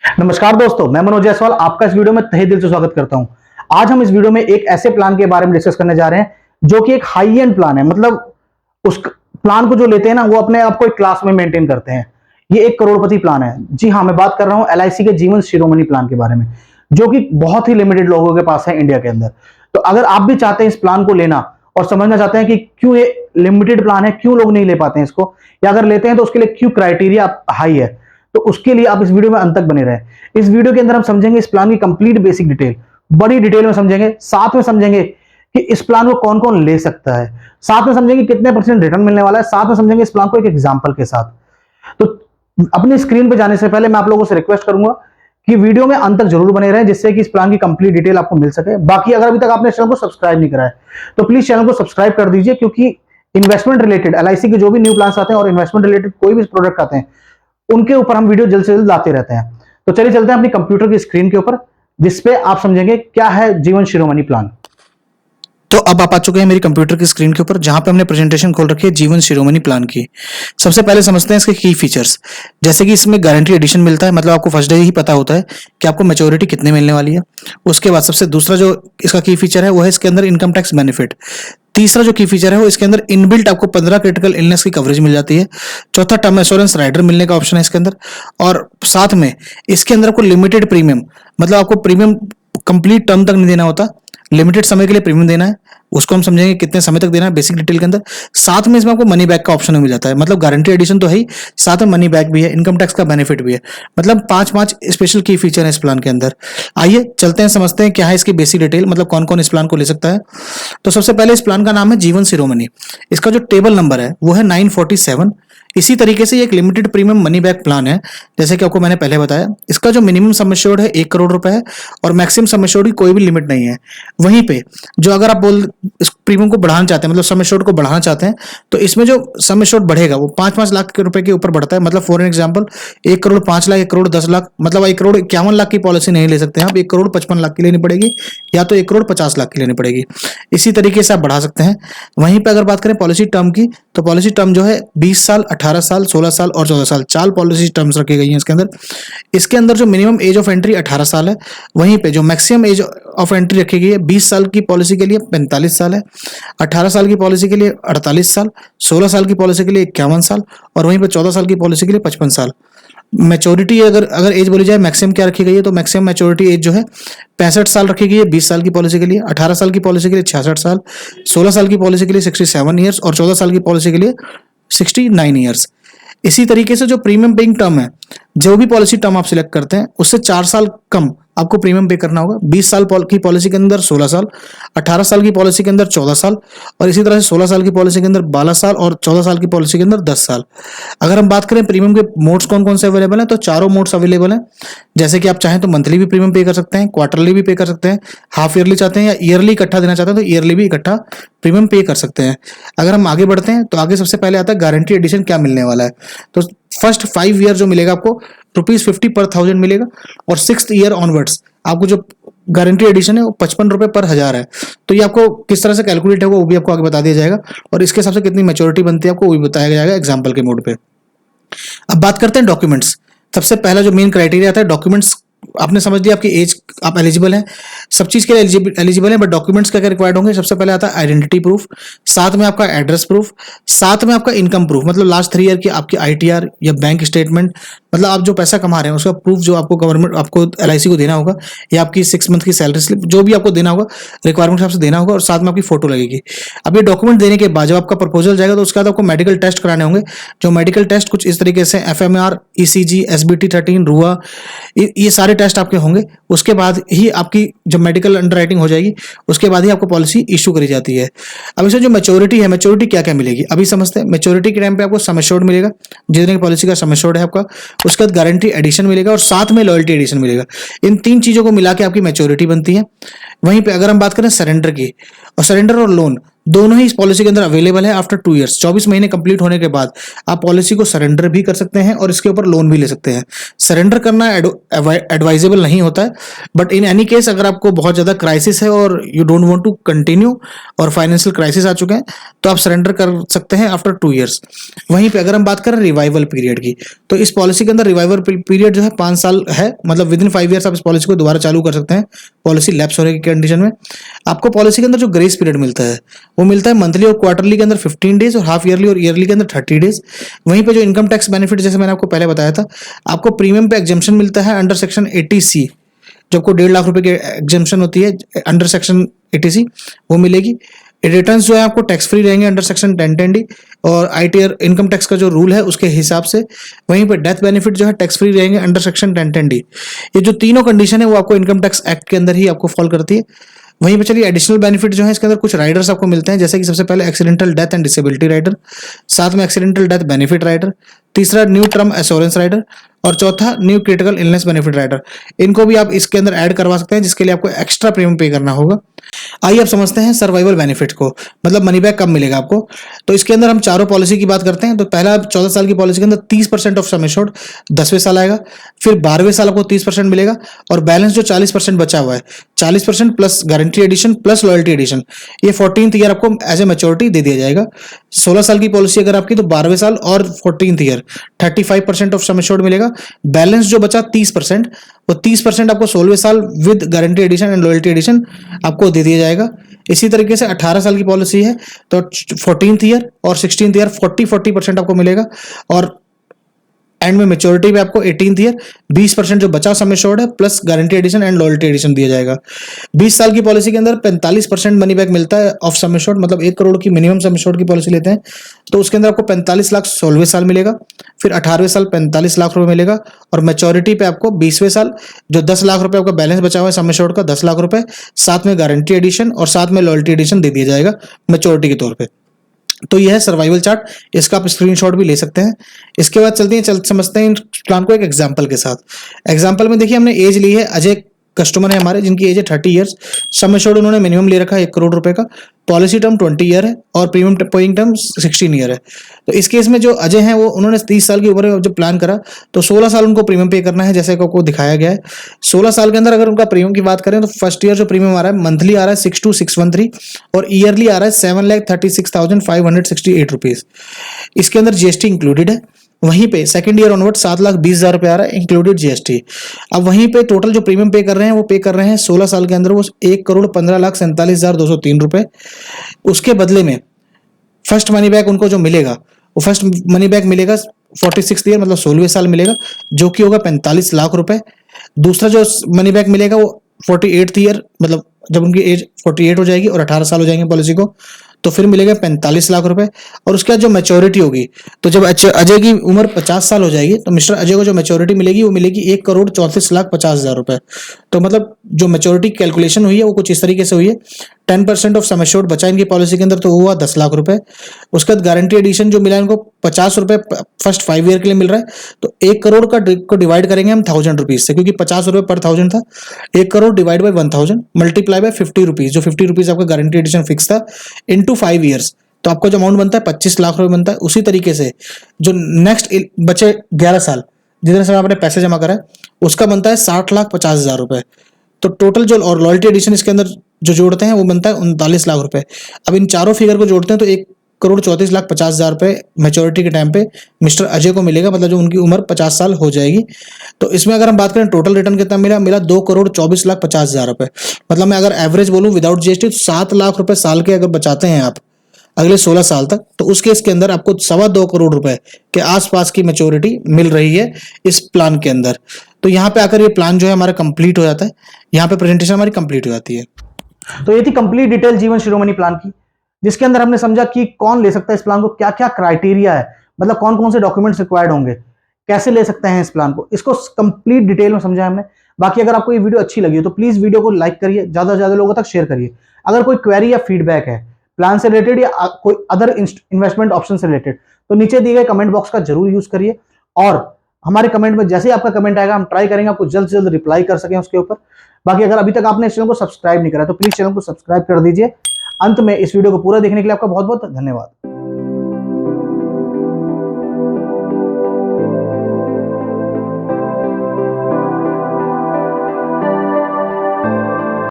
नमस्कार दोस्तों, मैं मनोज जायसवाल आपका इस वीडियो में तहे दिल से स्वागत करता हूं। आज हम इस वीडियो में एक ऐसे प्लान के बारे में डिस्कस करने जा रहे हैं जो कि एक हाई एंड प्लान है। मतलब उस प्लान को जो लेते हैं ना, वो अपने आप को एक क्लास में मेंटेन करते हैं। ये एक करोड़पति प्लान है। जी हाँ, मैं बात कर रहा हूं एलआईसी के जीवन शिरोमणि प्लान के बारे में, जो कि बहुत ही लिमिटेड लोगों के पास है इंडिया के अंदर। तो अगर आप भी चाहते हैं इस प्लान को लेना और समझना चाहते हैं कि क्यों ये लिमिटेड प्लान है, क्यों लोग नहीं ले पाते हैं इसको, या अगर लेते हैं तो उसके लिए क्यों क्राइटेरिया हाई है, तो उसके लिए आप इस वीडियो में अंत तक बने रहें। इस वीडियो के अंदर हम समझेंगे इस प्लान की कंप्लीट बेसिक डिटेल, बड़ी डिटेल में समझेंगे। साथ में समझेंगे कि इस प्लान को कौन कौन ले सकता है, साथ में समझेंगे कितने परसेंट रिटर्न मिलने वाला है, साथ में समझेंगे इस प्लान को एक एग्जाम्पल के साथ। तो अपनी स्क्रीन पे जाने से पहले मैं आप लोगों से रिक्वेस्ट करूंगा कि वीडियो में अंत तक जरूर बने रहें, जिससे कि इस प्लान की कंप्लीट डिटेल आपको मिल सके। बाकी अगर अभी तक आपने चैनल को सब्सक्राइब नहीं करा है तो प्लीज चैनल को सब्सक्राइब कर दीजिए, क्योंकि इन्वेस्टमेंट रिलेटेड एलआईसी के जो भी न्यू प्लान आते हैं और इन्वेस्टमेंट रिलेटेड कोई भी प्रोडक्ट आते हैं, उनके ऊपर हम वीडियो जल्द से जल्द लाते रहते हैं। तो चलिए चलते हैं अपनी कंप्यूटर की स्क्रीन के ऊपर, जिसपे आप समझेंगे क्या है जीवन शिरोमणि प्लान। तो अब आप आ चुके हैं मेरी कंप्यूटर की स्क्रीन के ऊपर, जहां पे हमने प्रेजेंटेशन खोल रखी है जीवन शिरोमणि प्लान की। सबसे पहले समझते हैं इसके की फीचर्स। जैसे कि इसमें गारंटी एडिशन मिलता है, मतलब आपको फर्स्ट डे ही पता होता है कि आपको मैच्योरिटी कितने मिलने वाली है। उसके बाद सबसे दूसरा जो इसका की फीचर है वो है इसके अंदर इनकम टैक्स बेनिफिट। तीसरा जो की फीचर है वो इसके अंदर इनबिल्ट आपको 15 क्रिटिकल इलनेस की कवरेज मिल जाती है। चौथा, टर्म इंश्योरेंस राइडर मिलने का ऑप्शन है इसके अंदर। और साथ में इसके अंदर आपको लिमिटेड प्रीमियम, मतलब आपको प्रीमियम कंप्लीट टर्म तक नहीं देना होता, लिमिटेड समय के लिए प्रीमियम देना है। उसको हम समझेंगे कितने समय तक देना है बेसिक डिटेल के अंदर। साथ में इसमें आपको मनी बैक का ऑप्शन मिल जाता है, मतलब गारंटी एडिशन तो है ही, साथ में मनी बैक भी है, इनकम टैक्स का बेनिफिट भी है। मतलब पांच पांच स्पेशल की फीचर है इस प्लान के अंदर। आइए चलते हैं, समझते हैं क्या है इसकी बेसिक डिटेल, मतलब कौन कौन इस प्लान को ले सकता है। तो सबसे पहले इस प्लान का नाम है जीवन शिरोमणि। इसका जो टेबल नंबर है वो है 947। इसी तरीके से ये एक limited premium money back plan है, जैसे कि आपको मैंने पहले बताया। इसका जो मिनिमम सम एश्योर्ड है 1 करोड़ रुपए है, और मैक्सिमम सम एश्योर्ड की कोई भी लिमिट नहीं है। वहीं पे जो अगर आप इस प्रीमियम को बढ़ाना चाहते हैं, मतलब सम एश्योर्ड को बढ़ाना चाहते हैं, तो इसमें जो सम एश्योर्ड बढ़ेगा वो 5-5 लाख के रुपए के ऊपर बढ़ता है। मतलब फॉर एग्जाम्पल 1 करोड़ 5 लाख, 1 करोड़ 10 लाख, मतलब 1 करोड़ 51 लाख की पॉलिसी नहीं ले सकते हैं आप, 1 करोड़ 55 लाख की लेनी पड़ेगी, या तो 1 करोड़ 50 लाख की लेनी पड़ेगी। इसी तरीके से आप बढ़ा सकते हैं। वहीं पे अगर बात करें पॉलिसी टर्म की, तो पॉलिसी टर्म जो है 20 साल, 18 साल, 16 साल और 14 साल, 4 पॉलिसी टर्म्स रखी गई हैं इसके अंदर। इसके अंदर जो मिनिमम एज ऑफ एंट्री 18 साल है, वहीं पे जो मैक्सिमम एज ऑफ एंट्री रखी गई है 20 साल की पॉलिसी के लिए 45 साल है, 18 साल की पॉलिसी के लिए 48 साल, 16 साल की पॉलिसी के लिए 51 साल, और वहीं पे 14 साल की पॉलिसी के लिए 55 साल। मैच्योरिटी अगर अगर एज बोली जाए मैक्सिमम क्या रखी गई है, तो मैक्सिमम मैच्योरिटी एज जो है 65 साल रखी गई है 20 साल की पॉलिसी के लिए, 18 साल की पॉलिसी के लिए 66 साल, 16 साल की पॉलिसी के लिए 67 ईयर्स और 14 साल की पॉलिसी के लिए 69 ईयर्स। इसी तरीके से जो प्रीमियम पेइंग टर्म है, जो भी पॉलिसी टर्म आप सिलेक्ट करते हैं उससे 4 साल कम आपको प्रीमियम पे करना होगा। 20 साल की पॉलिसी के अंदर 16 साल, 18 साल की पॉलिसी के अंदर 14 साल, और इसी तरह से 16 साल की पॉलिसी के अंदर 12 साल और 14 साल की पॉलिसी के अंदर 10 साल। अगर हम बात करें प्रीमियम के मोड्स कौन कौन से अवेलेबल हैं, तो चारों मोड्स अवेलेबल हैं। जैसे कि आप चाहें तो मंथली भी प्रीमियम पे कर सकते हैं, क्वार्टरली भी पे कर सकते हैं, हाफ ईयरली चाहते हैं या ईयरली इकट्ठा देना चाहते हैं तो ईयरली भी इकट्ठा प्रीमियम पे कर सकते हैं। अगर हम आगे बढ़ते हैं तो आगे सबसे पहले आता है गारंटी एडिशन क्या मिलने वाला है। तो फर्स्ट 5 ईयर जो मिलेगा आपको ₹50 पर 1000 मिलेगा, और 6th ईयर ऑनवर्ड्स आपको जो गारंटी एडिशन है वो 55 रुपए पर 1000 है। तो ये आपको किस तरह से कैलकुलेट होगा वो भी आपको आगे बता दिया जाएगा, और इसके हिसाब से कितनी मैच्योरिटी बनती है आपको वो भी बताया जाएगा एग्जाम्पल के मोड पे। अब बात करते हैं डॉक्यूमेंट्स। सबसे पहला जो मेन क्राइटेरिया आता है डॉक्यूमेंट्स। आपने समझ लिया आपकी एज, आप एलिजिबल हैं, सब चीज के लिए एलिजिबल हैं, बट डॉक्यूमेंट्स क्या क्या रिक्वायर्ड होंगे। सबसे पहले आता है आइडेंटिटी प्रूफ, साथ में आपका एड्रेस प्रूफ, साथ में आपका इनकम प्रूफ, मतलब लास्ट 3 ईयर की आपकी आईटीआर या बैंक स्टेटमेंट, मतलब आप जो पैसा कमा रहे हैं उसका प्रूफ जो आपको गवर्नमेंट आपको एलआईसी को देना होगा, या आपकी 6 मंथ की सैलरी स्लिप जो भी आपको देना होगा रिक्वायरमेंट हिसाब से देना होगा, और साथ में आपकी फोटो लगेगी। अब ये डॉक्यूमेंट देने के बाद जब आपका प्रपोजल जाएगा तो उसके बाद आपको मेडिकल टेस्ट कराने होंगे। जो मेडिकल टेस्ट कुछ इस तरीके से एफएमआर, ईसीजी, एसबीटी 13, रुआ, ये सारे टेस्ट आपके होंगे। उसके बाद ही आपकी जब मेडिकल अंडरराइटिंग हो जाएगी उसके बाद ही आपको पॉलिसी इशू करी जाती है। अब इसमें जो मैच्योरिटी है, मैच्योरिटी क्या क्या मिलेगी अभी समझते हैं। मैच्योरिटी के टाइम पे आपको सम एश्योर्ड मिलेगा, जितने की पॉलिसी का सम एश्योर्ड है आपका, उसके बाद गारंटी एडिशन मिलेगा और साथ में लॉयल्टी एडिशन मिलेगा। इन 3 चीजों को मिला के आपकी मैच्योरिटी बनती है। वहीं पे अगर हम बात करें सरेंडर की, और सरेंडर और लोन दोनों ही इस पॉलिसी के अंदर अवेलेबल है आफ्टर 2 ईयर्स। 24 महीने कंप्लीट होने के बाद आप पॉलिसी को सरेंडर भी कर सकते हैं और इसके ऊपर लोन भी ले सकते हैं। सरेंडर करना एडवाइजेबल नहीं होता है, बट इन एनी केस अगर आपको बहुत ज़्यादा क्राइसिस है और you don't want to continue और फाइनेंशियल क्राइसिस आ चुके हैं, तो आप सरेंडर कर सकते हैं आफ्टर 2 ईयर्स। वहीं पे अगर हम बात करें रिवाइवल पीरियड की, तो इस पॉलिसी के अंदर रिवाइवल पीरियड जो है 5 साल है, मतलब विद इन 5 ईयर्स आप इस पॉलिसी को दोबारा चालू कर सकते हैं पॉलिसी लैप्स होने की कंडीशन में। आपको पॉलिसी के अंदर जो ग्रेस पीरियड मिलता है वो मिलता है मंथली और क्वार्टरली के अंदर 15 डेज और हाफ ईयरली और ईयरली के अंदर 30 डेज। वहीं पे जो इनकम टैक्स बेनिफिट जैसे मैंने आपको पहले बताया था, आपको प्रीमियम पे एग्जेम्पशन मिलता है अंडर सेक्शन 80C, जो आपको 1.5 लाख रुपए की एग्जेम्पशन होती है अंडर सेक्शन 80C वो मिलेगी। रिटर्न्स जो है आपको टैक्स फ्री रहेंगे अंडर सेक्शन 1010D और ITR इनकम टैक्स का जो रूल है उसके हिसाब से। वहीं पर डेथ बेनिफिट जो है टैक्स फ्री रहेंगे अंडर सेक्शन 1010D। ये जो तीनों कंडीशन है वो आपको इनकम टैक्स एक्ट के अंदर ही आपको फॉल करती है। वहीं पे चलिए एडिशनल बेनिफिट जो है इसके अंदर कुछ राइडर्स आपको मिलते हैं, जैसे कि सबसे पहले accidental death and disability rider, साथ में एक्सीडेंटल डेथ बेनिफिट राइडर, तीसरा न्यू टर्म एश्योरेंस राइडर और चौथा new critical illness benefit rider. इनको भी आप इसके अंदर ऐड करवा सकते हैं, जिसके लिए आपको एक्स्ट्रा प्रीमियम पे करना होगा। आइए अब समझते हैं सर्वाइवल बेनिफिट को, मतलब मनी बैक कब मिलेगा आपको। तो इसके अंदर हम चारों पॉलिसी की बात करते हैं। तो पहला 14 साल की पॉलिसी के अंदर 30% ऑफ सम एश्योर्ड 10वें साल आएगा, फिर 12वें साल आपको 30% मिलेगा और बैलेंस जो 40% बचा हुआ है 40% plus guarantee addition plus loyalty addition, ये 14th ईयर आपको एज ए मैच्योरिटी दे दिया जाएगा। 16 साल की पॉलिसी अगर आपकी, तो 12वें साल और 14th year 35% of sum assured मिलेगा। बैलेंस जो बचा 30%, वो 30% आपको 16वें साल with guarantee addition and loyalty addition आपको दे दिया जाएगा। इसी तरीके से 18 साल की पॉलिसी है तो 14th ईयर और 16th ईयर 40% आपको मिलेगा और एंड में मेच्योरिटी पे आपको 18th ईयर 20% जो बचा सम एश्योर्ड है plus guarantee addition and loyalty addition दिया जाएगा। 20 साल की पॉलिसी के अंदर 45% मनी बैक मिलता है ऑफ सम एश्योर्ड, मतलब 1 करोड़ की मिनिमम सम एश्योर्ड की पॉलिसी लेते हैं तो उसके अंदर आपको 45 लाख 16वें साल मिलेगा, फिर 18वें साल 45 लाख रुपए मिलेगा और मेच्योरिटी पे आपको 20वें साल जो 10 लाख रुपए आपका बैलेंस बचा हुआ है सम एश्योर्ड का 10 लाख रुपए, साथ में गारंटी एडिशन और साथ में लॉयल्टी एडिशन दे दिया जाएगा मेच्योरिटी के तौर पर। तो यह है सर्वाइवल चार्ट, इसका आप स्क्रीनशॉट भी ले सकते हैं। इसके बाद चलते हैं समझते हैं प्लान को एक एग्जांपल के साथ। एग्जांपल में देखिए हमने एज ली है, अजय कस्टमर है हमारे जिनकी एज है 30 ईयर्स, सम एश्योर्ड उन्होंने मिनिमम ले रखा है 1 करोड़ रुपए का, पॉलिसी टर्म 20 ईयर है और प्रीमियम पेइंग टर्म 16 ईयर है। तो इस केस में जो अजय हैं वो उन्होंने 30 साल की उम्र में जब प्लान करा तो 16 साल उनको प्रीमियम पे करना है, जैसे आपको दिखाया गया है। 16 साल के अंदर अगर उनका प्रीमियम की बात करें तो फर्स्ट ईयर जो प्रीमियम आ रहा है मंथली आ रहा है 62,613 और ईयरली आ रहा है 7,36,568 रुपीज। इसके अंदर GST इंक्लूडेड है। वहीं पे सेकंड ईयर ऑनवर्ड 7,20,000 रुपए आ रहा है इंक्लूडेड GST। अब वहीं पे टोटल जो प्रीमियम पे कर रहे हैं वो पे कर रहे हैं 16 साल के अंदर वो 1,15,47,203 रुपए। उसके बदले में फर्स्ट मनी बैक उनको जो मिलेगा वो फर्स्ट मनी बैक मिलेगा 46th ईयर मतलब 16वें साल मिलेगा, जो कि होगा 45 लाख रुपए। दूसरा जो मनी बैक मिलेगा वो 48th ईयर मतलब जब उनकी एज 48 हो जाएगी और 18 साल हो जाएंगे पॉलिसी को तो फिर मिलेगा 45 लाख रुपए। और उसके बाद जो मैच्योरिटी होगी तो जब अजय की उम्र 50 साल हो जाएगी तो मिस्टर अजय को जो मैच्योरिटी मिलेगी वो मिलेगी 1,34,50,000 रुपए। तो मतलब जो मैच्योरिटी कैलकुलेशन हुई है वो कुछ इस तरीके से हुई है, 10% ऑफ सम एश्योर्ड बचा इनकी पॉलिसी के अंदर तो हुआ 10 लाख रुपए। उसके बाद गारंटी एडिशन जो मिला इनको 50 रुपए फर्स्ट 5 ईयर के लिए मिल रहा है, तो 1 करोड़ को डिवाइड करेंगे हम 1000 रुपीज से, क्योंकि 50 रुपए पर 1000 था। 1 crore divide by 1000 multiply by 50 rupees, जो 50 रुपीज आपका गारंटी एडिशन फिक्स था, इनटू 5 ईयर्स, तो आपका जो अमाउंट बनता है 25 लाख रुपए बनता है। उसी तरीके से जो नेक्स्ट बचे 11 साल जितने समय आपने पैसे जमा करा है उसका बनता है 60,50,000 रुपए। तो टोटल जो और लॉयल्टी एडिशन इसके अंदर जो जोड़ते हैं वो बनता है 39 लाख रुपए। अब इन चारों फिगर को जोड़ते हैं तो 1,34,50,000 रुपए मैच्योरिटी के टाइम पे मिस्टर अजय को मिलेगा, मतलब जो उनकी उम्र 50 साल हो जाएगी। तो इसमें अगर हम बात करें टोटल रिटर्न कितना मिला 2,24,50,000 रुपए। मतलब मैं अगर एवरेज बोलूं विदाउट GST तो 7 लाख रुपए साल के अगर बचाते हैं आप अगले 16 साल तक, तो उस केस के अंदर आपको 2.25 करोड़ रुपए के आसपास की मैच्योरिटी मिल रही है इस प्लान के अंदर। तो यहाँ पे आकर ये प्लान जो है हमारा कंप्लीट हो जाता है, यहाँ पे प्रेजेंटेशन हमारी कंप्लीट हो जाती है। तो ये थी कंप्लीट डिटेल जीवन शिरोमणि प्लान की, जिसके अंदर हमने समझा कि कौन ले सकता है इस प्लान को, क्या क्या क्राइटेरिया है, मतलब कौन कौन से डॉक्यूमेंट्स रिक्वायर्ड होंगे, कैसे ले सकते हैं इस प्लान को, इसको कंप्लीट डिटेल में समझा हमने। बाकी अगर आपको ये वीडियो अच्छी लगी हो तो प्लीज वीडियो को लाइक करिए, ज्यादा से ज्यादा लोगों तक शेयर करिए। अगर कोई क्वेरी या फीडबैक है प्लान से रिलेटेड या कोई अदर इन्वेस्टमेंट ऑप्शन से रिलेटेड, तो नीचे दिए गए कमेंट बॉक्स का जरूर यूज करिए और हमारे कमेंट में जैसे ही आपका कमेंट आएगा हम ट्राई करेंगे आपको जल्द से जल्द रिप्लाई कर सकें उसके ऊपर। बाकी अगर अभी तक आपने इस चैनल को सब्सक्राइब नहीं करा तो प्लीज चैनल को सब्सक्राइब कर दीजिए। अंत में इस वीडियो को पूरा देखने के लिए आपका बहुत बहुत धन्यवाद।